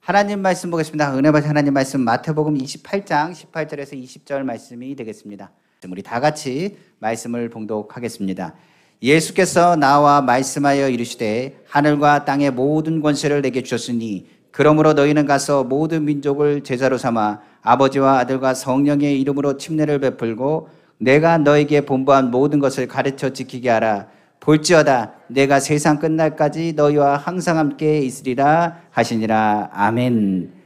하나님 말씀 보겠습니다. 은혜 받으신 하나님 말씀 마태복음 28장 18절에서 20절 말씀이 되겠습니다. 우리 다 같이 말씀을 봉독하겠습니다. 예수께서 나와 말씀하여 이르시되 하늘과 땅의 모든 권세를 내게 주셨으니 그러므로 너희는 가서 모든 민족을 제자로 삼아 아버지와 아들과 성령의 이름으로 침례를 베풀고 내가 너에게 본보한 모든 것을 가르쳐 지키게 하라. 볼지어다 내가 세상 끝날까지 너희와 항상 함께 있으리라 하시니라. 아멘.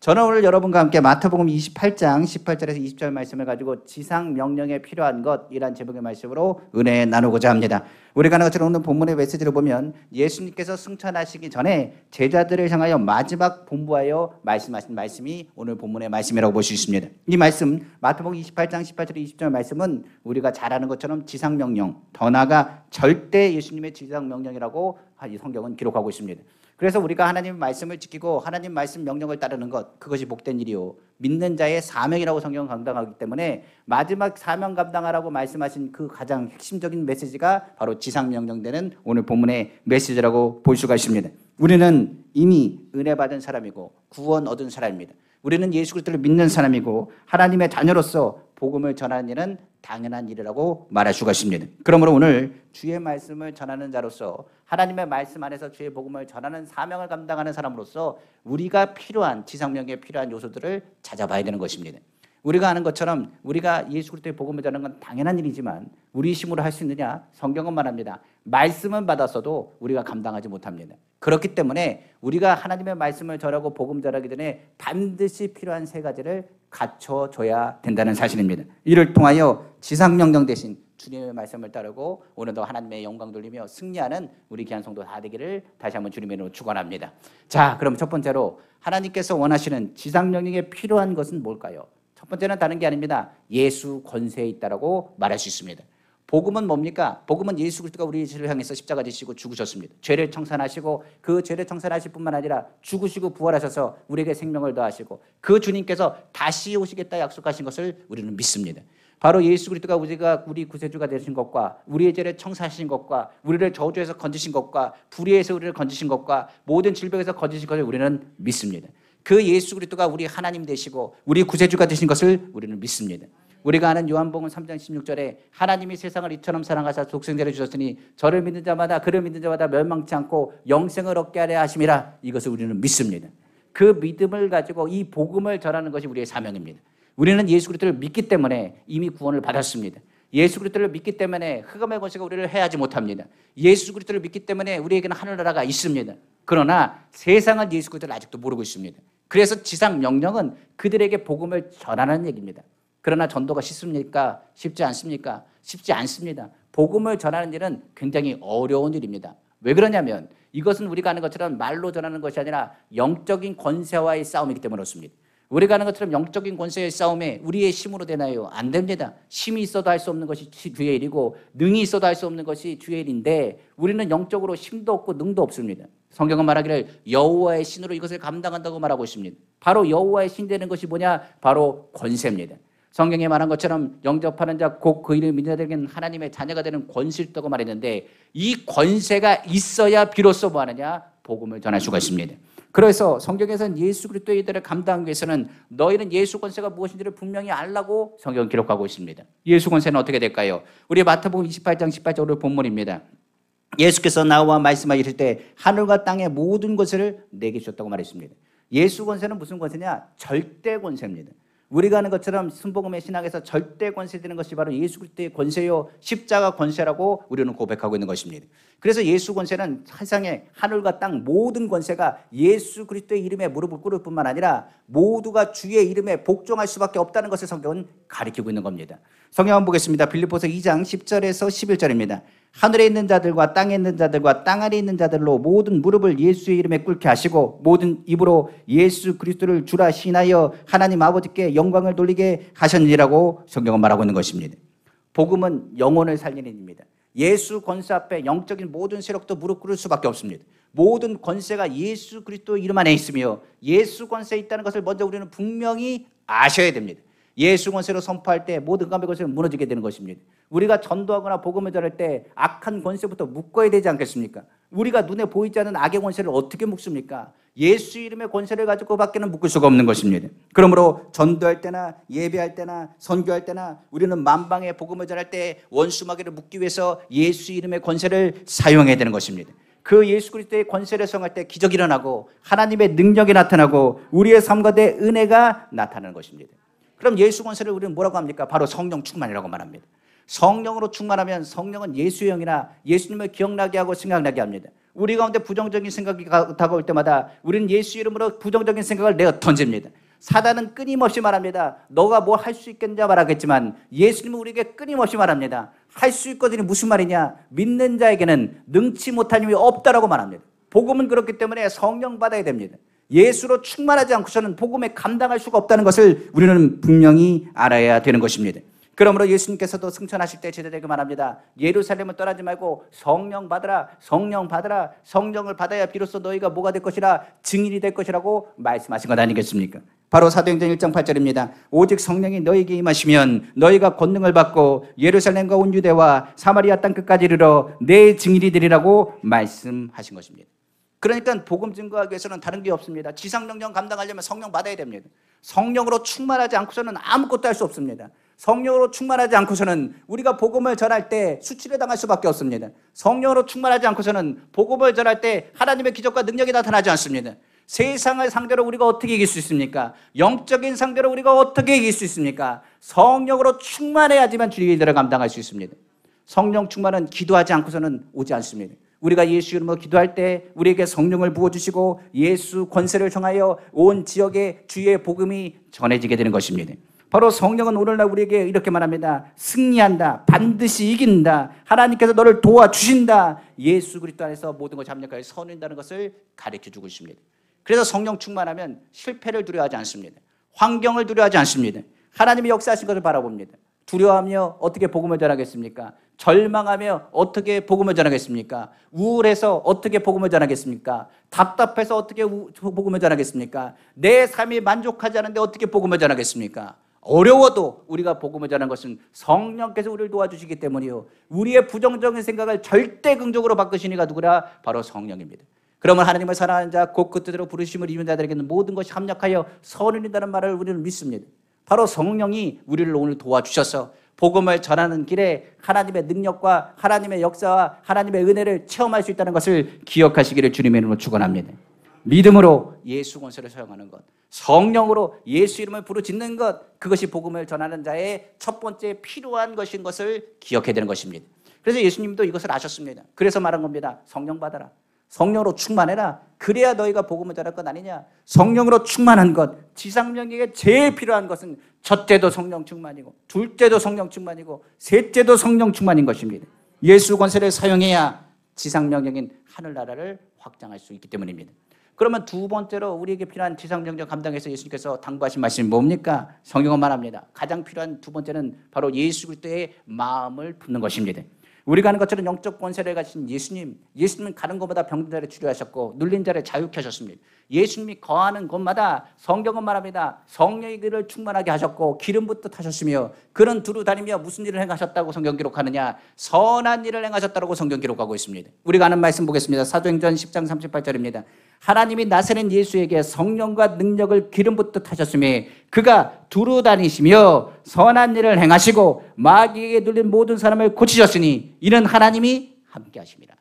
저는 오늘 여러분과 함께 마태복음 28장 18절에서 20절 말씀을 가지고 지상 명령에 필요한 것이란 제목의 말씀으로 은혜 나누고자 합니다. 우리가 하는 것처럼 오늘 본문의 메시지를 보면 예수님께서 승천하시기 전에 제자들을 향하여 마지막 본부하여 말씀하신 말씀이 오늘 본문의 말씀이라고 볼 수 있습니다. 이 말씀 마태복음 28장 18절 20절 말씀은 우리가 잘 아는 것처럼 지상 명령, 더 나아가 절대 예수님의 지상 명령이라고 이 성경은 기록하고 있습니다. 그래서 우리가 하나님의 말씀을 지키고 하나님 말씀 명령을 따르는 것, 그것이 복된 일이요 믿는 자의 사명이라고 성경은 감당하기 때문에 마지막 사명 감당하라고 말씀하신 그 가장 핵심적인 메시지가 바로 지상 명령되는 오늘 본문의 메시지라고 볼 수가 있습니다. 우리는 이미 은혜 받은 사람이고 구원 얻은 사람입니다. 우리는 예수 그리스도를 믿는 사람이고 하나님의 자녀로서 복음을 전하는 일은 당연한 일이라고 말할 수가 있습니다. 그러므로 오늘 주의 말씀을 전하는 자로서 하나님의 말씀 안에서 주의 복음을 전하는 사명을 감당하는 사람으로서 우리가 필요한 지상명에 필요한 요소들을 찾아봐야 되는 것입니다. 우리가 아는 것처럼 우리가 예수 그리스도의 복음을 전하는 건 당연한 일이지만 우리 힘으로 할 수 있느냐? 성경은 말합니다. 말씀은 받았어도 우리가 감당하지 못합니다. 그렇기 때문에 우리가 하나님의 말씀을 전하고 복음 전하기 전에 반드시 필요한 세 가지를 갖춰줘야 된다는 사실입니다. 이를 통하여 지상명령 대신 주님의 말씀을 따르고 오늘도 하나님의 영광 돌리며 승리하는 우리 귀한 성도 다 되기를 다시 한번 주님의 이름으로 축원합니다. 자, 그럼 첫 번째로 하나님께서 원하시는 지상명령에 필요한 것은 뭘까요? 첫 번째는 다른 게 아닙니다. 예수 권세에 있다라고 말할 수 있습니다. 복음은 뭡니까? 복음은 예수 그리스도가 우리를 향해서 십자가 지시고 죽으셨습니다. 죄를 청산하시고 그 죄를 청산하실 뿐만 아니라 죽으시고 부활하셔서 우리에게 생명을 더하시고 그 주님께서 다시 오시겠다 약속하신 것을 우리는 믿습니다. 바로 예수 그리스도가 우리 구세주가 되신 것과 우리의 죄를 청산하신 것과 우리를 저주에서 건지신 것과 불의에서 우리를 건지신 것과 모든 질병에서 건지신 것을 우리는 믿습니다. 그 예수 그리스도가 우리 하나님 되시고 우리 구세주가 되신 것을 우리는 믿습니다. 우리가 아는 요한복음 3장 16절에 하나님이 세상을 이처럼 사랑하사 독생자를 주셨으니 저를 믿는 자마다 그를 믿는 자마다 멸망치 않고 영생을 얻게 하려 하심이라. 이것을 우리는 믿습니다. 그 믿음을 가지고 이 복음을 전하는 것이 우리의 사명입니다. 우리는 예수 그리스도를 믿기 때문에 이미 구원을 받았습니다. 예수 그리스도를 믿기 때문에 흑암의 권세가 우리를 해하지 못합니다. 예수 그리스도를 믿기 때문에 우리에게는 하늘나라가 있습니다. 그러나 세상은 예수 그리스도를 아직도 모르고 있습니다. 그래서 지상 명령은 그들에게 복음을 전하는 얘기입니다. 그러나 전도가 쉽습니까? 쉽지 않습니까? 쉽지 않습니다. 복음을 전하는 일은 굉장히 어려운 일입니다. 왜 그러냐면 이것은 우리가 아는 것처럼 말로 전하는 것이 아니라 영적인 권세와의 싸움이기 때문에 그렇습니다. 우리가 아는 것처럼 영적인 권세의 싸움에 우리의 힘으로 되나요? 안 됩니다. 힘이 있어도 할 수 없는 것이 주의 일이고 능이 있어도 할 수 없는 것이 주의 일인데 우리는 영적으로 힘도 없고 능도 없습니다. 성경은 말하기를 여호와의 신으로 이것을 감당한다고 말하고 있습니다. 바로 여호와의 신 되는 것이 뭐냐? 바로 권세입니다. 성경에 말한 것처럼 영접하는 자 곧 그 이름을 믿는 자들에게는 하나님의 자녀가 되는 권세를 있다고 말했는데 이 권세가 있어야 비로소 뭐 하느냐? 복음을 전할 수가 있습니다. 그래서 성경에서는 예수 그리스도의 일들을 감당하기 위해서는 너희는 예수 권세가 무엇인지를 분명히 알라고 성경은 기록하고 있습니다. 예수 권세는 어떻게 될까요? 우리 마태복음 28장 18절 오늘 본문입니다. 예수께서 나와 말씀하실 때 하늘과 땅의 모든 것을 내게 주셨다고 말했습니다. 예수 권세는 무슨 권세냐? 절대 권세입니다. 우리가 아는 것처럼 순복음의 신학에서 절대 권세되는 것이 바로 예수 그리스도의 권세요 십자가 권세라고 우리는 고백하고 있는 것입니다. 그래서 예수 권세는 세상의 하늘과 땅 모든 권세가 예수 그리스도의 이름에 무릎을 꿇을 뿐만 아니라 모두가 주의 이름에 복종할 수밖에 없다는 것을 성경은 가리키고 있는 겁니다. 성경 한번 보겠습니다. 빌립보서 2장 10절에서 11절입니다. 하늘에 있는 자들과 땅에 있는 자들과 땅 아래에 있는 자들로 모든 무릎을 예수의 이름에 꿇게 하시고 모든 입으로 예수 그리스도를 주라 시인하여 하나님 아버지께 영광을 돌리게 하셨느니라고 성경은 말하고 있는 것입니다. 복음은 영혼을 살리는 일입니다. 예수 권세 앞에 영적인 모든 세력도 무릎 꿇을 수밖에 없습니다. 모든 권세가 예수 그리스도 이름 안에 있으며 예수 권세에 있다는 것을 먼저 우리는 분명히 아셔야 됩니다. 예수 권세로 선포할 때 모든 감의 권세는 무너지게 되는 것입니다. 우리가 전도하거나 복음을 전할 때 악한 권세부터 묶어야 되지 않겠습니까? 우리가 눈에 보이지 않는 악의 권세를 어떻게 묶습니까? 예수 이름의 권세를 가지고 밖에는 묶을 수가 없는 것입니다. 그러므로 전도할 때나 예배할 때나 선교할 때나 우리는 만방의 복음을 전할 때 원수 마귀를 묶기 위해서 예수 이름의 권세를 사용해야 되는 것입니다. 그 예수 그리스도의 권세를 사용할 때 기적이 일어나고 하나님의 능력이 나타나고 우리의 삶 가운데 은혜가 나타나는 것입니다. 그럼 예수 권세를 우리는 뭐라고 합니까? 바로 성령 충만이라고 말합니다. 성령으로 충만하면 성령은 예수의 영이나 예수님을 기억나게 하고 생각나게 합니다. 우리 가운데 부정적인 생각이 다가올 때마다 우리는 예수 이름으로 부정적인 생각을 내어 던집니다. 사단은 끊임없이 말합니다. 너가 뭐 할 수 있겠냐 말하겠지만 예수님은 우리에게 끊임없이 말합니다. 할 수 있거든요. 무슨 말이냐? 믿는 자에게는 능치 못한 힘이 없다라고 말합니다. 복음은 그렇기 때문에 성령 받아야 됩니다. 예수로 충만하지 않고서는 복음에 감당할 수가 없다는 것을 우리는 분명히 알아야 되는 것입니다. 그러므로 예수님께서도 승천하실 때 제자들에게 말합니다. 예루살렘을 떠나지 말고 성령 받으라, 성령 받으라. 성령을 받아야 비로소 너희가 뭐가 될 것이라, 증인이 될 것이라고 말씀하신 것 아니겠습니까? 바로 사도행전 1장 8절입니다. 오직 성령이 너희에게 임하시면 너희가 권능을 받고 예루살렘과 온 유대와 사마리아 땅 끝까지 이르러 내 증인이 되리라고 말씀하신 것입니다. 그러니까 복음 증거하기 위해서는 다른 게 없습니다. 지상명령 감당하려면 성령 받아야 됩니다. 성령으로 충만하지 않고서는 아무것도 할 수 없습니다. 성령으로 충만하지 않고서는 우리가 복음을 전할 때 수치를 당할 수밖에 없습니다. 성령으로 충만하지 않고서는 복음을 전할 때 하나님의 기적과 능력이 나타나지 않습니다. 세상을 상대로 우리가 어떻게 이길 수 있습니까? 영적인 상대로 우리가 어떻게 이길 수 있습니까? 성령으로 충만해야지만 주의 일들을 감당할 수 있습니다. 성령 충만은 기도하지 않고서는 오지 않습니다. 우리가 예수 이름으로 기도할 때 우리에게 성령을 부어주시고 예수 권세를 정하여 온 지역에 주의 복음이 전해지게 되는 것입니다. 바로 성령은 오늘날 우리에게 이렇게 말합니다. 승리한다. 반드시 이긴다. 하나님께서 너를 도와주신다. 예수 그리스도 안에서 모든 걸 잡력하여 선인다는 것을 가르쳐주고 있습니다. 그래서 성령 충만하면 실패를 두려워하지 않습니다. 환경을 두려워하지 않습니다. 하나님이 역사하신 것을 바라봅니다. 두려워하며 어떻게 복음을 전하겠습니까? 절망하며 어떻게 복음을 전하겠습니까? 우울해서 어떻게 복음을 전하겠습니까? 답답해서 어떻게 복음을 전하겠습니까? 내 삶이 만족하지 않은데 어떻게 복음을 전하겠습니까? 어려워도 우리가 복음을 전하는 것은 성령께서 우리를 도와주시기 때문이요. 우리의 부정적인 생각을 절대 긍정으로 바꾸시는 이가 누구라? 바로 성령입니다. 그러면 하나님을 사랑하는 자, 곧 그 뜻대로 부르심을 입은 자들에게는 모든 것이 합력하여 선인이라는 말을 우리는 믿습니다. 바로 성령이 우리를 오늘 도와주셔서 복음을 전하는 길에 하나님의 능력과 하나님의 역사와 하나님의 은혜를 체험할 수 있다는 것을 기억하시기를 주님의 이름으로 축원합니다. 믿음으로 예수 권세를 사용하는 것, 성령으로 예수 이름을 부르짖는 것, 그것이 복음을 전하는 자의 첫 번째 필요한 것인 것을 기억해야 되는 것입니다. 그래서 예수님도 이것을 아셨습니다. 그래서 말한 겁니다. 성령 받아라. 성령으로 충만해라. 그래야 너희가 복음을 전할 것 아니냐. 성령으로 충만한 것, 지상명령에 제일 필요한 것은 첫째도 성령 충만이고 둘째도 성령 충만이고 셋째도 성령 충만인 것입니다. 예수 권세를 사용해야 지상명령인 하늘나라를 확장할 수 있기 때문입니다. 그러면 두 번째로 우리에게 필요한 지상명령 감당해서 예수님께서 당부하신 말씀이 뭡니까? 성경은 말합니다. 가장 필요한 두 번째는 바로 예수 그리스도의 마음을 품는 것입니다. 우리가 하는 것처럼 영적 권세를 가진 예수님은 가는 곳마다 병든 자를 치료하셨고 눌린 자를 자유케 하셨습니다. 예수님이 거하는 곳마다 성경은 말합니다. 성령이 그를 충만하게 하셨고 기름부터 타셨으며 그는 두루 다니며 무슨 일을 행하셨다고 성경 기록하느냐? 선한 일을 행하셨다고 성경 기록하고 있습니다. 우리가 아는 말씀 보겠습니다. 사도행전 10장 38절입니다. 하나님이 나사렛 예수에게 성령과 능력을 기름부터 타셨으며 그가 두루 다니시며 선한 일을 행하시고 마귀에게 눌린 모든 사람을 고치셨으니 이는 하나님이 함께 하십니다.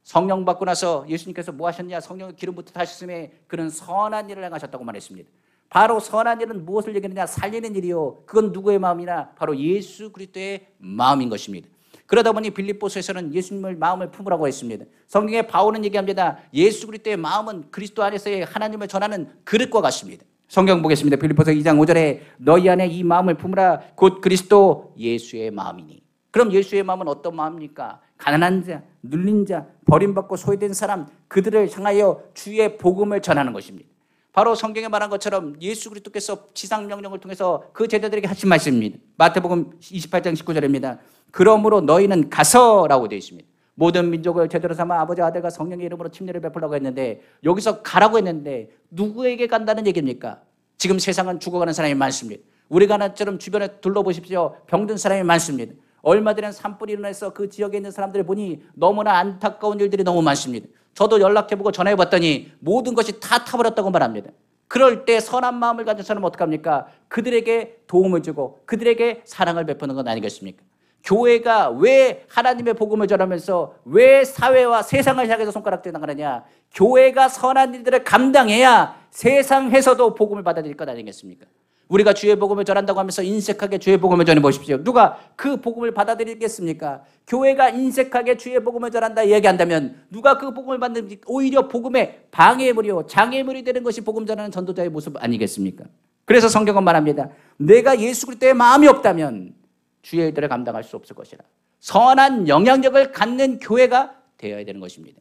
성령 받고 나서 예수님께서 뭐 하셨냐? 성령의 기름부터 타셨으며 그는 선한 일을 행하셨다고 말했습니다. 바로 선한 일은 무엇을 얘기하느냐? 살리는 일이요. 그건 누구의 마음이나 바로 예수 그리스도의 마음인 것입니다. 그러다 보니 빌립보서에서는 예수님을 마음을 품으라고 했습니다. 성경에 바울은 얘기합니다. 예수 그리스도의 마음은 그리스도 안에서의 하나님을 전하는 그릇과 같습니다. 성경 보겠습니다. 빌립보서 2장 5절에 너희 안에 이 마음을 품으라 곧 그리스도 예수의 마음이니. 그럼 예수의 마음은 어떤 마음입니까? 가난한 자, 눌린 자, 버림받고 소외된 사람, 그들을 향하여 주의 복음을 전하는 것입니다. 바로 성경에 말한 것처럼 예수 그리스도께서 지상명령을 통해서 그 제자들에게 하신 말씀입니다. 마태복음 28장 19절입니다. 그러므로 너희는 가서라고 되어 있습니다. 모든 민족을 제대로 삼아 아버지 아들과 성령의 이름으로 침례를 베풀라고 했는데 여기서 가라고 했는데 누구에게 간다는 얘기입니까? 지금 세상은 죽어가는 사람이 많습니다. 우리가 나처럼 주변에 둘러보십시오. 병든 사람이 많습니다. 얼마 전에 산불이 일어나서 그 지역에 있는 사람들을 보니 너무나 안타까운 일들이 너무 많습니다. 저도 연락해보고 전화해봤더니 모든 것이 다 타버렸다고 말합니다. 그럴 때 선한 마음을 가진 사람은 어떡합니까? 그들에게 도움을 주고 그들에게 사랑을 베푸는 건 아니겠습니까? 교회가 왜 하나님의 복음을 전하면서 왜 사회와 세상을 향해서 손가락질 나가느냐? 교회가 선한 일들을 감당해야 세상에서도 복음을 받아들일 것 아니겠습니까? 우리가 주의 복음을 전한다고 하면서 인색하게 주의 복음을 전해 보십시오. 누가 그 복음을 받아들이겠습니까? 교회가 인색하게 주의 복음을 전한다 얘기한다면 누가 그 복음을 받는지 오히려 복음의 방해물이요 장애물이 되는 것이 복음 전하는 전도자의 모습 아니겠습니까? 그래서 성경은 말합니다. 내가 예수 그리스도의 마음이 없다면 주의 일들을 감당할 수 없을 것이라. 선한 영향력을 갖는 교회가 되어야 되는 것입니다.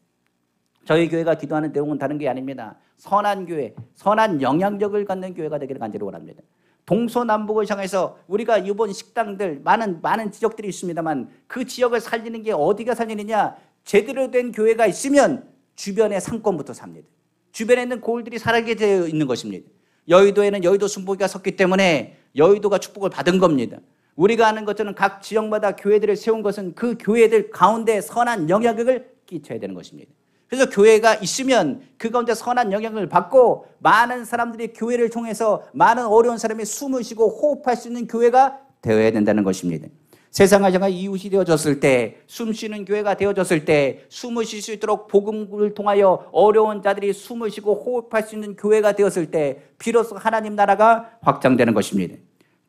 저희 교회가 기도하는 내용은 다른 게 아닙니다. 선한 교회, 선한 영향력을 갖는 교회가 되기를 간절히 원합니다. 동서남북을 향해서 우리가 이번 식당들 많은 지역들이 있습니다만 그 지역을 살리는 게 어디가 살리느냐? 제대로 된 교회가 있으면 주변의 상권부터 삽니다. 주변에 있는 고을들이 살게 되어 있는 것입니다. 여의도에는 여의도 순복이가 섰기 때문에 여의도가 축복을 받은 겁니다. 우리가 아는 것처럼 각 지역마다 교회들을 세운 것은 그 교회들 가운데 선한 영향력을 끼쳐야 되는 것입니다. 그래서 교회가 있으면 그 가운데 선한 영향을 받고 많은 사람들이 교회를 통해서 많은 어려운 사람이 숨을 쉬고 호흡할 수 있는 교회가 되어야 된다는 것입니다. 세상을 향한 이웃이 되어졌을 때, 숨 쉬는 교회가 되어졌을 때, 숨을 쉴 수 있도록 복음을 통하여 어려운 자들이 숨을 쉬고 호흡할 수 있는 교회가 되었을 때 비로소 하나님 나라가 확장되는 것입니다.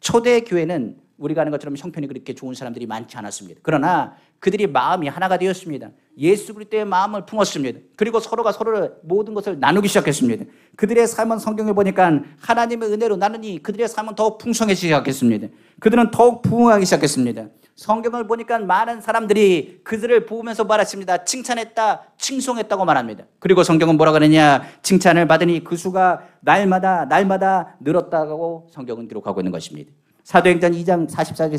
초대 교회는 우리가 아는 것처럼 형편이 그렇게 좋은 사람들이 많지 않았습니다. 그러나 그들이 마음이 하나가 되었습니다. 예수 그리스도의 마음을 품었습니다. 그리고 서로가 서로를 모든 것을 나누기 시작했습니다. 그들의 삶은 성경을 보니까 하나님의 은혜로 나누니 그들의 삶은 더욱 풍성해지기 시작했습니다. 그들은 더욱 부흥하기 시작했습니다. 성경을 보니까 많은 사람들이 그들을 보면서 말했습니다. 칭찬했다, 칭송했다고 말합니다. 그리고 성경은 뭐라고 하느냐? 칭찬을 받으니 그 수가 날마다 늘었다고 성경은 기록하고 있는 것입니다. 사도행전 2장 44절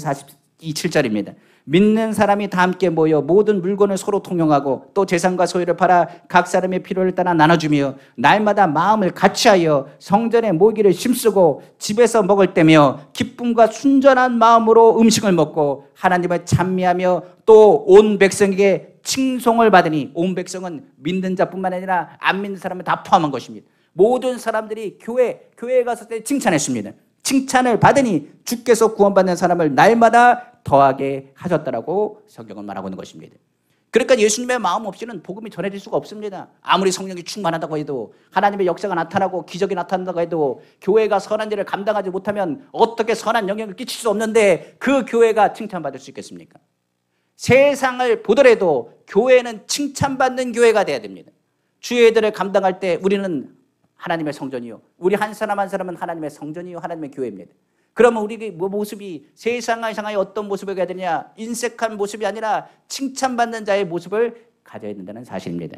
47절입니다. 믿는 사람이 다 함께 모여 모든 물건을 서로 통용하고 또 재산과 소유를 팔아 각 사람의 필요를 따라 나눠주며 날마다 마음을 같이하여 성전에 모이기를 힘쓰고 집에서 먹을 때며 기쁨과 순전한 마음으로 음식을 먹고 하나님을 찬미하며 또 온 백성에게 칭송을 받으니, 온 백성은 믿는 자뿐만 아니라 안 믿는 사람을 다 포함한 것입니다. 모든 사람들이 교회에 갔을 때 칭찬했습니다. 칭찬을 받으니 주께서 구원받는 사람을 날마다 더하게 하셨다라고 성경은 말하고 있는 것입니다. 그러니까 예수님의 마음 없이는 복음이 전해질 수가 없습니다. 아무리 성령이 충만하다고 해도, 하나님의 역사가 나타나고 기적이 나타난다고 해도 교회가 선한 일을 감당하지 못하면 어떻게 선한 영향을 끼칠 수 없는데 그 교회가 칭찬받을 수 있겠습니까? 세상을 보더라도 교회는 칭찬받는 교회가 돼야 됩니다. 주의 일들을 감당할 때 우리는 하나님의 성전이요, 우리 한 사람 한 사람은 하나님의 성전이요 하나님의 교회입니다. 그러면 우리의 모습이 세상을 향하여 어떤 모습을 가야 되냐? 인색한 모습이 아니라 칭찬받는 자의 모습을 가져야 된다는 사실입니다.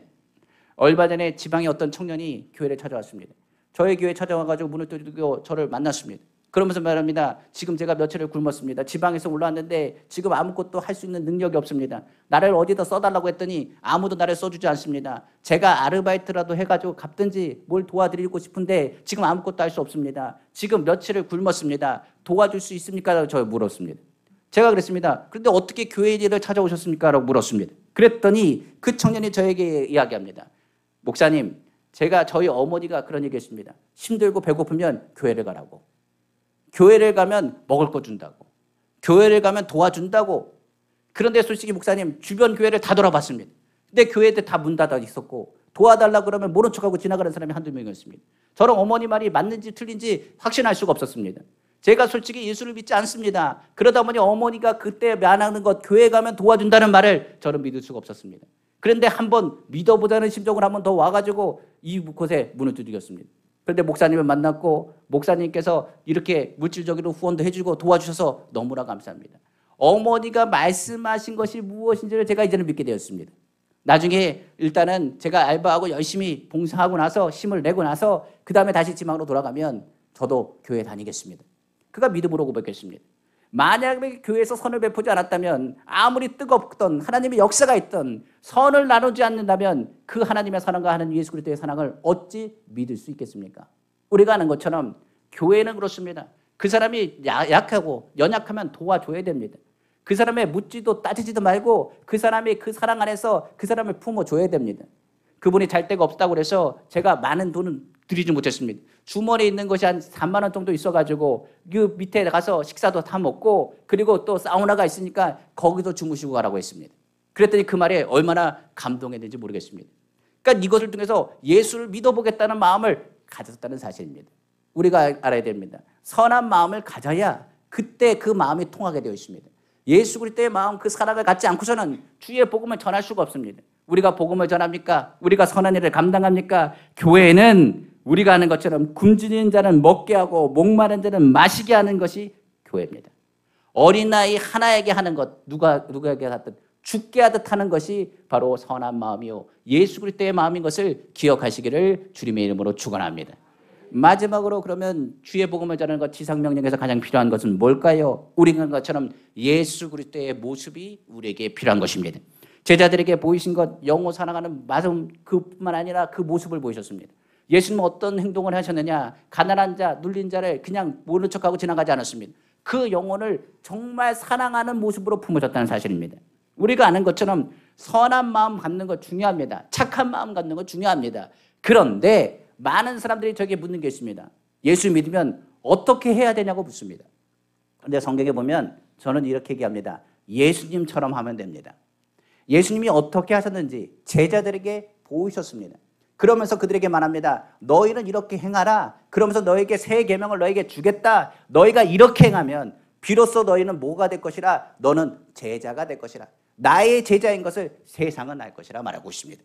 얼마 전에 지방의 어떤 청년이 교회를 찾아왔습니다. 저희 교회에 찾아와가지고 문을 두드리고 저를 만났습니다. 그러면서 말합니다. 지금 제가 며칠을 굶었습니다. 지방에서 올라왔는데 지금 아무것도 할 수 있는 능력이 없습니다. 나를 어디다 써달라고 했더니 아무도 나를 써주지 않습니다. 제가 아르바이트라도 해가지고 갚든지 뭘 도와드리고 싶은데 지금 아무것도 할 수 없습니다. 지금 며칠을 굶었습니다. 도와줄 수 있습니까? 라고 저 물었습니다. 제가 그랬습니다. 그런데 어떻게 교회 일을 찾아오셨습니까? 라고 물었습니다. 그랬더니 그 청년이 저에게 이야기합니다. 목사님, 저희 어머니가 그런 얘기 했습니다. 힘들고 배고프면 교회를 가라고. 교회를 가면 먹을 거 준다고. 교회를 가면 도와준다고. 그런데 솔직히 목사님, 주변 교회를 다 돌아봤습니다. 근데 교회들 다 문 닫아 있었고 도와달라고 그러면 모른 척하고 지나가는 사람이 한두 명이었습니다. 저랑 어머니 말이 맞는지 틀린지 확신할 수가 없었습니다. 제가 솔직히 예수를 믿지 않습니다. 그러다 보니 어머니가 그때 말하는 것, 교회 가면 도와준다는 말을 저는 믿을 수가 없었습니다. 그런데 한번 믿어보자는 심정으로 한번 더 와가지고 이곳에 문을 두드렸습니다. 그런데 목사님을 만났고 목사님께서 이렇게 물질적으로 후원도 해주고 도와주셔서 너무나 감사합니다. 어머니가 말씀하신 것이 무엇인지를 제가 이제는 믿게 되었습니다. 나중에 일단은 제가 알바하고 열심히 봉사하고 나서 힘을 내고 나서 그 다음에 다시 지방으로 돌아가면 저도 교회 다니겠습니다. 그가 믿음으로 고백했습니다. 만약에 교회에서 선을 베푸지 않았다면, 아무리 뜨겁던 하나님의 역사가 있던 선을 나누지 않는다면 그 하나님의 사랑과 하나님 예수 그리스도의 사랑을 어찌 믿을 수 있겠습니까? 우리가 아는 것처럼 교회는 그렇습니다. 그 사람이 약하고 연약하면 도와줘야 됩니다. 그 사람의 묻지도 따지지도 말고 그 사람이 그 사랑 안에서 그 사람을 품어줘야 됩니다. 그분이 잘 데가 없다고 그래서 제가 많은 돈은 드리지 못했습니다. 주머니에 있는 것이 한 3만 원 정도 있어가지고 그 밑에 가서 식사도 다 먹고 그리고 또 사우나가 있으니까 거기서 주무시고 가라고 했습니다. 그랬더니 그 말에 얼마나 감동했는지 모르겠습니다. 그러니까 이것을 통해서 예수를 믿어보겠다는 마음을 가졌다는 사실입니다. 우리가 알아야 됩니다. 선한 마음을 가져야 그때 그 마음이 통하게 되어 있습니다. 예수 그리스도의 마음 그 사랑을 갖지 않고서는 주의 복음을 전할 수가 없습니다. 우리가 복음을 전합니까? 우리가 선한 일을 감당합니까? 교회는 우리가 하는 것처럼 굶주린 자는 먹게 하고 목마른 자는 마시게 하는 것이 교회입니다. 어린아이 하나에게 하는 것, 누구에게 하든 죽게 하듯 하는 것이 바로 선한 마음이요 예수 그리스도의 마음인 것을 기억하시기를 주님의 이름으로 축원합니다. 마지막으로 그러면 주의 복음을 전하는 것 지상명령에서 가장 필요한 것은 뭘까요? 우리가 것처럼 예수 그리스도의 모습이 우리에게 필요한 것입니다. 제자들에게 보이신 것 영호 사랑하는 마음 그뿐만 아니라 그 모습을 보이셨습니다. 예수님은 어떤 행동을 하셨느냐? 가난한 자, 눌린 자를 그냥 모른 척하고 지나가지 않았습니다. 그 영혼을 정말 사랑하는 모습으로 품으셨다는 사실입니다. 우리가 아는 것처럼 선한 마음 갖는 것 중요합니다. 착한 마음 갖는 것 중요합니다. 그런데 많은 사람들이 저에게 묻는 게 있습니다. 예수 믿으면 어떻게 해야 되냐고 묻습니다. 그런데 성경에 보면 저는 이렇게 얘기합니다. 예수님처럼 하면 됩니다. 예수님이 어떻게 하셨는지 제자들에게 보이셨습니다. 그러면서 그들에게 말합니다. 너희는 이렇게 행하라. 그러면서 너에게 새 계명을 너에게 주겠다. 너희가 이렇게 행하면 비로소 너희는 뭐가 될 것이라? 너는 제자가 될 것이라. 나의 제자인 것을 세상은 알 것이라 말하고 있습니다.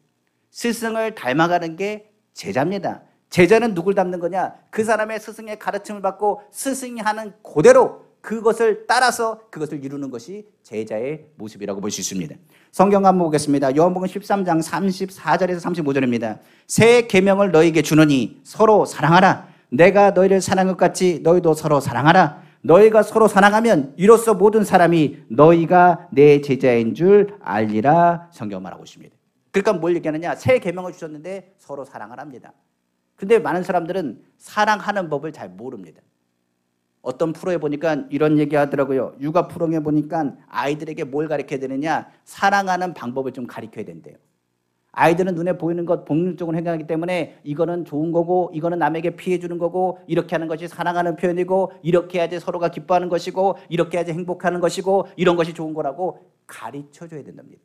스승을 닮아가는 게 제자입니다. 제자는 누굴 닮는 거냐? 그 사람의 스승의 가르침을 받고 스승이 하는 그대로 그것을 따라서 그것을 이루는 것이 제자의 모습이라고 볼 수 있습니다. 성경 한번 보겠습니다. 요한복음 13장 34절에서 35절입니다. 새 계명을 너희에게 주노니 서로 사랑하라. 내가 너희를 사랑한 것 같이 너희도 서로 사랑하라. 너희가 서로 사랑하면 이로써 모든 사람이 너희가 내 제자인 줄 알리라. 성경 말하고 있습니다. 그러니까 뭘 얘기하느냐? 새 계명을 주셨는데 서로 사랑을 합니다. 근데 많은 사람들은 사랑하는 법을 잘 모릅니다. 어떤 프로에 보니까 이런 얘기 하더라고요. 육아 프로에 보니까 아이들에게 뭘 가르쳐야 되느냐? 사랑하는 방법을 좀 가르쳐야 된대요. 아이들은 눈에 보이는 것 본능적으로 행동하기 때문에 이거는 좋은 거고 이거는 남에게 피해 주는 거고 이렇게 하는 것이 사랑하는 표현이고 이렇게 해야지 서로가 기뻐하는 것이고 이렇게 해야지 행복하는 것이고 이런 것이 좋은 거라고 가르쳐줘야 된답니다.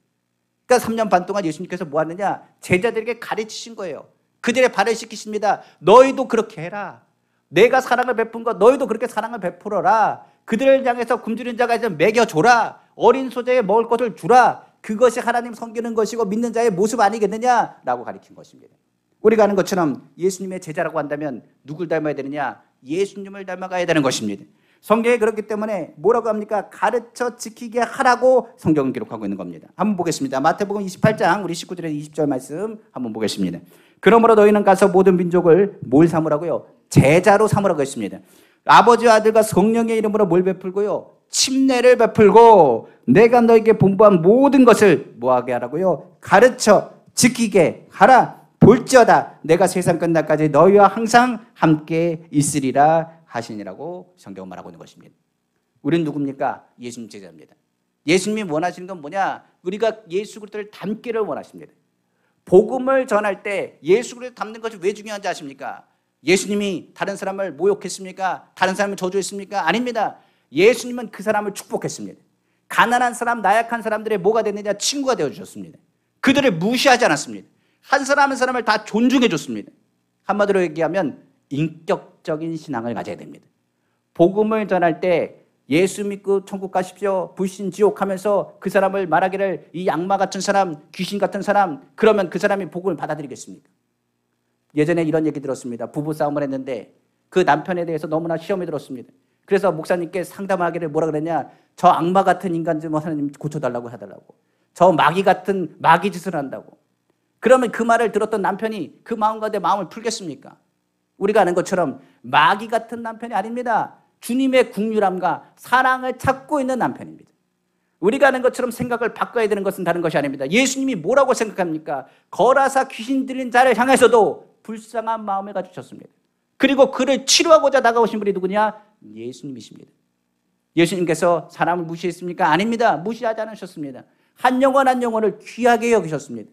그러니까 3년 반 동안 예수님께서 뭐 하느냐? 제자들에게 가르치신 거예요. 그들의 발을 씻기십니다. 너희도 그렇게 해라. 내가 사랑을 베푼 것 너희도 그렇게 사랑을 베풀어라. 그들을 향해서 굶주린 자가 있으면 먹여줘라. 어린 소재에 먹을 것을 주라. 그것이 하나님 섬기는 것이고 믿는 자의 모습 아니겠느냐라고 가르친 것입니다. 우리가 아는 것처럼 예수님의 제자라고 한다면 누굴 닮아야 되느냐? 예수님을 닮아가야 되는 것입니다. 성경에 그렇기 때문에 뭐라고 합니까? 가르쳐 지키게 하라고 성경은 기록하고 있는 겁니다. 한번 보겠습니다. 마태복음 28장 우리 19절에서 20절 말씀 한번 보겠습니다. 그러므로 너희는 가서 모든 민족을 뭘 삼으라고요? 제자로 삼으라고 했습니다. 아버지와 아들과 성령의 이름으로 뭘 베풀고요? 침례를 베풀고 내가 너에게 분부한 모든 것을 뭐하게 하라고요? 가르쳐 지키게 하라. 볼지어다 내가 세상 끝날까지 너희와 항상 함께 있으리라 하시니라고 성경은 말하고 있는 것입니다. 우리는 누굽니까? 예수님 제자입니다. 예수님이 원하시는 건 뭐냐? 우리가 예수 그리스도를 닮기를 원하십니다. 복음을 전할 때 예수 그리스도 닮는 것이 왜 중요한지 아십니까? 예수님이 다른 사람을 모욕했습니까? 다른 사람을 저주했습니까? 아닙니다. 예수님은 그 사람을 축복했습니다. 가난한 사람, 나약한 사람들의 뭐가 됐느냐? 친구가 되어주셨습니다. 그들을 무시하지 않았습니다. 한 사람 한 사람을 다 존중해 줬습니다. 한마디로 얘기하면 인격적인 신앙을 가져야 됩니다. 복음을 전할 때 예수 믿고 천국 가십시오, 불신 지옥 하면서 그 사람을 말하기를 이 악마 같은 사람, 귀신 같은 사람, 그러면 그 사람이 복음을 받아들이겠습니까? 예전에 이런 얘기 들었습니다. 부부싸움을 했는데 그 남편에 대해서 너무나 시험이 들었습니다. 그래서 목사님께 상담하기를 뭐라 그랬냐? 저 악마 같은 인간 좀 하나님 고쳐달라고 하더라고. 저 마귀 같은 마귀 짓을 한다고. 그러면 그 말을 들었던 남편이 그 마음 가운데 마음을 풀겠습니까? 우리가 아는 것처럼 마귀 같은 남편이 아닙니다. 주님의 국률함과 사랑을 찾고 있는 남편입니다. 우리가 아는 것처럼 생각을 바꿔야 되는 것은 다른 것이 아닙니다. 예수님이 뭐라고 생각합니까? 거라사 귀신 들린 자를 향해서도 불쌍한 마음을 가지셨습니다. 그리고 그를 치료하고자 다가오신 분이 누구냐? 예수님이십니다. 예수님께서 사람을 무시했습니까? 아닙니다. 무시하지 않으셨습니다. 한 영혼 한 영혼을 귀하게 여기셨습니다.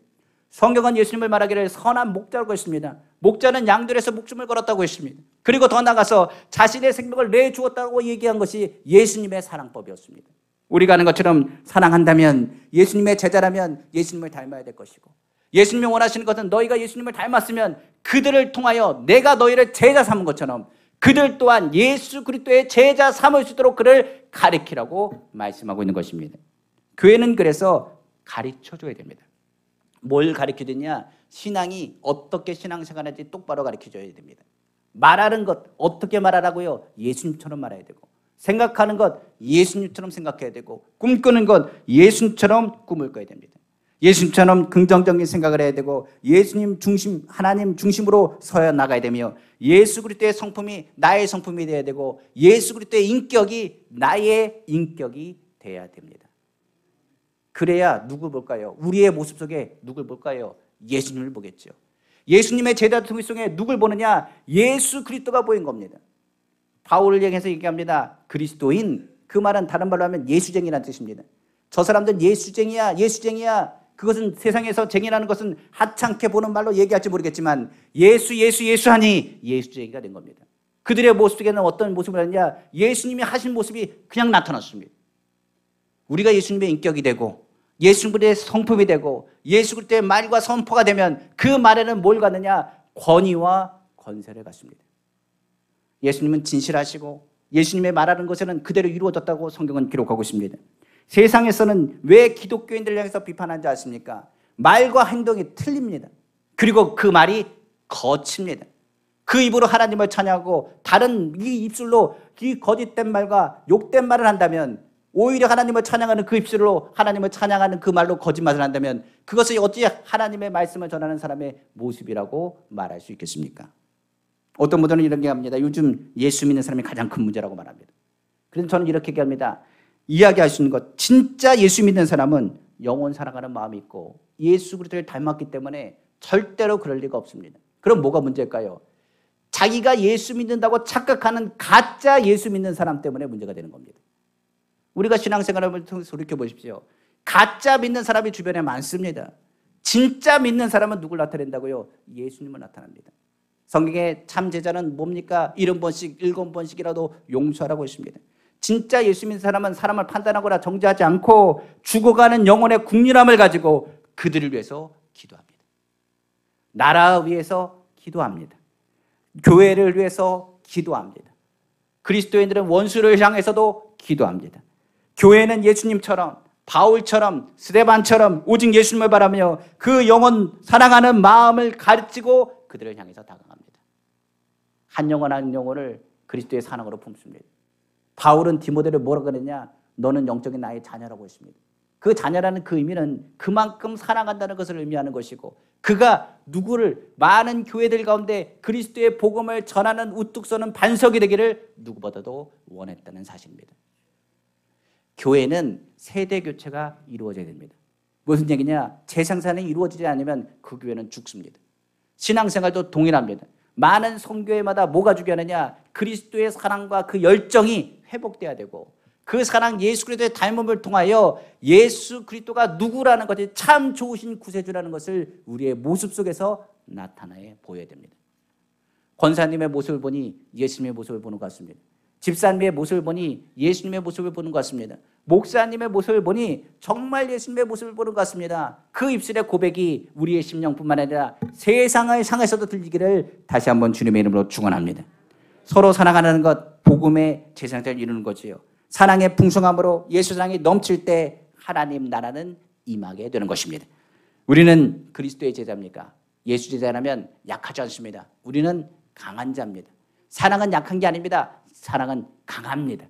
성경은 예수님을 말하기를 선한 목자라고 했습니다. 목자는 양들에서 목숨을 걸었다고 했습니다. 그리고 더 나가서 자신의 생명을 내주었다고 얘기한 것이 예수님의 사랑법이었습니다. 우리가 하는 것처럼 사랑한다면, 예수님의 제자라면 예수님을 닮아야 될 것이고, 예수님이 원하시는 것은 너희가 예수님을 닮았으면 그들을 통하여 내가 너희를 제자 삼은 것처럼 그들 또한 예수 그리스도의 제자 삼을 수 있도록 그를 가르치라고 말씀하고 있는 것입니다. 교회는 그래서 가르쳐줘야 됩니다. 뭘 가르쳐주냐? 신앙이 어떻게 신앙생활하는지 똑바로 가르쳐줘야 됩니다. 말하는 것 어떻게 말하라고요? 예수님처럼 말해야 되고, 생각하는 것 예수님처럼 생각해야 되고, 꿈꾸는 것 예수님처럼 꿈을 꿔야 됩니다. 예수님처럼 긍정적인 생각을 해야 되고, 예수님 중심, 하나님 중심으로 서야 나가야 되며, 예수 그리스도의 성품이 나의 성품이 되어야 되고, 예수 그리스도의 인격이 나의 인격이 되어야 됩니다. 그래야 누구 볼까요? 우리의 모습 속에 누굴 볼까요? 예수님을 보겠죠. 예수님의 제자 속에 누굴 보느냐? 예수 그리스도가 보인 겁니다. 바울을 향해서 얘기합니다. 그리스도인, 그 말은 다른 말로 하면 예수쟁이라는 뜻입니다. 저 사람들은 예수쟁이야, 예수쟁이야. 그것은 세상에서 쟁이라는 것은 하찮게 보는 말로 얘기할지 모르겠지만 예수 하니 예수쟁이가 된 겁니다. 그들의 모습 속에는 어떤 모습을 하느냐? 예수님이 하신 모습이 그냥 나타났습니다. 우리가 예수님의 인격이 되고 예수 그리스도의 성품이 되고 예수 그리스도의 말과 선포가 되면 그 말에는 뭘 갖느냐? 권위와 권세를 갖습니다. 예수님은 진실하시고 예수님의 말하는 것에는 그대로 이루어졌다고 성경은 기록하고 있습니다. 세상에서는 왜 기독교인들을 향해서 비판하는지 아십니까? 말과 행동이 틀립니다. 그리고 그 말이 거칩니다. 그 입으로 하나님을 찬양하고 다른 이 입술로 이 거짓된 말과 욕된 말을 한다면, 오히려 하나님을 찬양하는 그 입술로 하나님을 찬양하는 그 말로 거짓말을 한다면 그것이 어찌 하나님의 말씀을 전하는 사람의 모습이라고 말할 수 있겠습니까? 어떤 분들은 이렇게 합니다. 요즘 예수 믿는 사람이 가장 큰 문제라고 말합니다. 그래서 저는 이렇게 얘기합니다. 이야기할 수 있는 것, 진짜 예수 믿는 사람은 영원 사랑하는 마음이 있고 예수 그리스도를 닮았기 때문에 절대로 그럴 리가 없습니다. 그럼 뭐가 문제일까요? 자기가 예수 믿는다고 착각하는 가짜 예수 믿는 사람 때문에 문제가 되는 겁니다. 우리가 신앙생활을 통해서 돌이켜보십시오. 가짜 믿는 사람이 주변에 많습니다. 진짜 믿는 사람은 누굴 나타낸다고요? 예수님을 나타납니다. 성경의 참 제자는 뭡니까? 70번씩 7번씩이라도 용서하라고 했습니다. 진짜 예수 믿는 사람은 사람을 판단하거나 정죄하지 않고 죽어가는 영혼의 국률함을 가지고 그들을 위해서 기도합니다. 나라 위해서 기도합니다. 교회를 위해서 기도합니다. 그리스도인들은 원수를 향해서도 기도합니다. 교회는 예수님처럼, 바울처럼, 스데반처럼 오직 예수님을 바라며 그 영혼 사랑하는 마음을 가르치고 그들을 향해서 다가갑니다. 한 영혼 한 영혼을 그리스도의 사랑으로 품습니다. 바울은 디모데를 뭐라고 그랬냐? 너는 영적인 나의 자녀라고 했습니다. 그 자녀라는 그 의미는 그만큼 사랑한다는 것을 의미하는 것이고, 그가 누구를 많은 교회들 가운데 그리스도의 복음을 전하는 우뚝 서는 반석이 되기를 누구보다도 원했다는 사실입니다. 교회는 세대 교체가 이루어져야 됩니다. 무슨 얘기냐? 재생산이 이루어지지 않으면 그 교회는 죽습니다. 신앙생활도 동일합니다. 많은 선교회마다 뭐가 중요하느냐? 그리스도의 사랑과 그 열정이 회복돼야 되고, 그 사랑 예수 그리스도의 닮음을 통하여 예수 그리스도가 누구라는 것이 참 좋으신 구세주라는 것을 우리의 모습 속에서 나타내 보여야 됩니다. 권사님의 모습을 보니 예수님의 모습을 보는 것 같습니다. 집사님의 모습을 보니 예수님의 모습을 보는 것 같습니다. 목사님의 모습을 보니 정말 예수님의 모습을 보는 것 같습니다. 그 입술의 고백이 우리의 심령뿐만 아니라 세상을 향해서도 들리기를 다시 한번 주님의 이름으로 축원합니다. 서로 사랑하는 것, 복음의 재생을 이루는 거지요. 사랑의 풍성함으로 예수 사랑이 넘칠 때 하나님 나라는 임하게 되는 것입니다. 우리는 그리스도의 제자입니까? 예수 제자라면 약하지 않습니다. 우리는 강한 자입니다. 사랑은 약한 게 아닙니다. 사랑은 강합니다.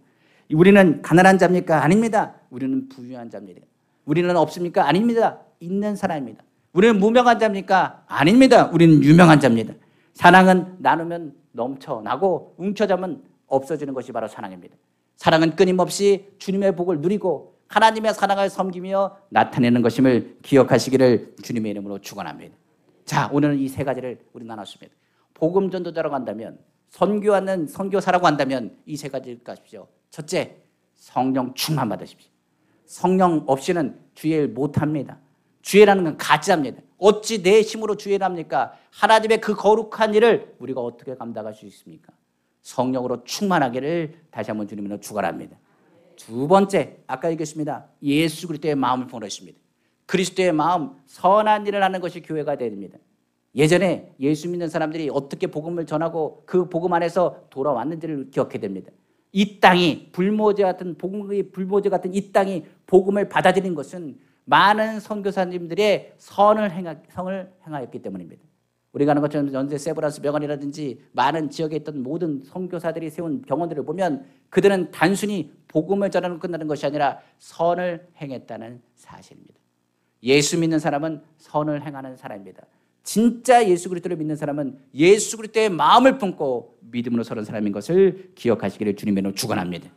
우리는 가난한 자입니까? 아닙니다. 우리는 부유한 자입니다. 우리는 없습니까? 아닙니다. 있는 사람입니다. 우리는 무명한 자입니까? 아닙니다. 우리는 유명한 자입니다. 사랑은 나누면 넘쳐나고 뭉쳐자면 없어지는 것이 바로 사랑입니다. 사랑은 끊임없이 주님의 복을 누리고 하나님의 사랑을 섬기며 나타내는 것임을 기억하시기를 주님의 이름으로 축원합니다. 자, 오늘은 이 세 가지를 우리 나눴습니다. 복음 전도자로 간다면 선교하는 선교사라고 한다면 이 세 가지를 가십시오. 첫째, 성령 충만 받으십시오. 성령 없이는 주일 못합니다. 주일하는 건 가짜입니다. 어찌 내 힘으로 주일을 합니까? 하나님의 그 거룩한 일을 우리가 어떻게 감당할 수 있습니까? 성령으로 충만하기를 다시 한번 주님으로 축원합니다. 두 번째, 아까 얘기했습니다. 예수 그리스도의 마음을 보내십니다. 그리스도의 마음, 선한 일을 하는 것이 교회가 됩니다. 예전에 예수 믿는 사람들이 어떻게 복음을 전하고 그 복음 안에서 돌아왔는지를 기억해야 됩니다. 이 땅이 불모제 같은 복음의 불모제 같은 이 땅이 복음을 받아들인 것은 많은 선교사님들의 성을 행하였기 때문입니다. 우리가 아는 것처럼 연세 세브란스 병원이라든지 많은 지역에 있던 모든 선교사들이 세운 병원들을 보면 그들은 단순히 복음을 전하는 끝나는 것이 아니라 선을 행했다는 사실입니다. 예수 믿는 사람은 선을 행하는 사람입니다. 진짜 예수 그리스도를 믿는 사람은 예수 그리스도의 마음을 품고 믿음으로 서는 사람인 것을 기억하시기를 주님으로 축원합니다.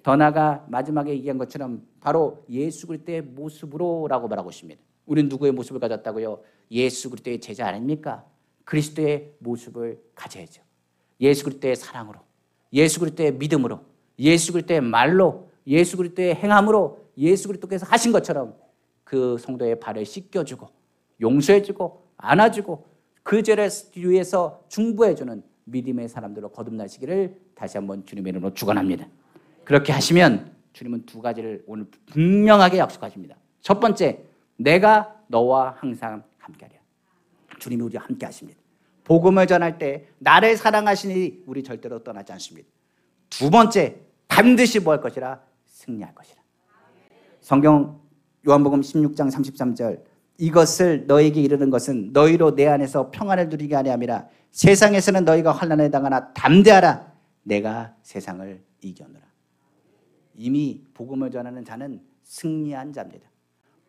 더 나아가 마지막에 얘기한 것처럼 바로 예수 그리스도의 모습으로라고 말하고 있습니다. 우리는 누구의 모습을 가졌다고요? 예수 그리스도의 제자 아닙니까? 그리스도의 모습을 가져야죠. 예수 그리스도의 사랑으로, 예수 그리스도의 믿음으로, 예수 그리스도의 말로, 예수 그리스도의 행함으로 예수 그리스도께서 하신 것처럼 그 성도의 발을 씻겨주고 용서해주고 안아주고 그 죄를 위해서 중보해주는 믿음의 사람들로 거듭나시기를 다시 한번 주님의 이름으로 축원합니다. 그렇게 하시면 주님은 두 가지를 오늘 분명하게 약속하십니다. 첫 번째, 내가 너와 항상 함께하리라. 주님이 우리와 함께 하십니다. 복음을 전할 때 나를 사랑하시니 우리 절대로 떠나지 않습니다. 두 번째, 반드시 뭐 할 것이라? 승리할 것이라. 성경 요한복음 16장 33절, 이것을 너에게 이르는 것은 너희로 내 안에서 평안을 누리게 하려 함이라. 세상에서는 너희가 환난에 당하나 담대하라. 내가 세상을 이겨노라. 이미 복음을 전하는 자는 승리한 자입니다.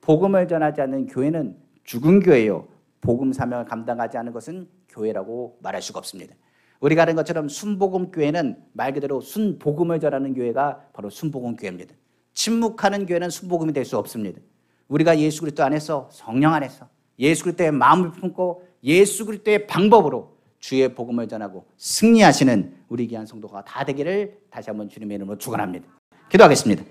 복음을 전하지 않는 교회는 죽은 교회요. 복음 사명을 감당하지 않은 것은 교회라고 말할 수가 없습니다. 우리가 아는 것처럼 순복음 교회는 말 그대로 순복음을 전하는 교회가 바로 순복음 교회입니다. 침묵하는 교회는 순복음이 될 수 없습니다. 우리가 예수 그리스도 안에서 성령 안에서 예수 그리스도의 마음을 품고 예수 그리스도의 방법으로 주의 복음을 전하고 승리하시는 우리 귀한 성도가 다 되기를 다시 한번 주님의 이름으로 축원합니다. 기도하겠습니다.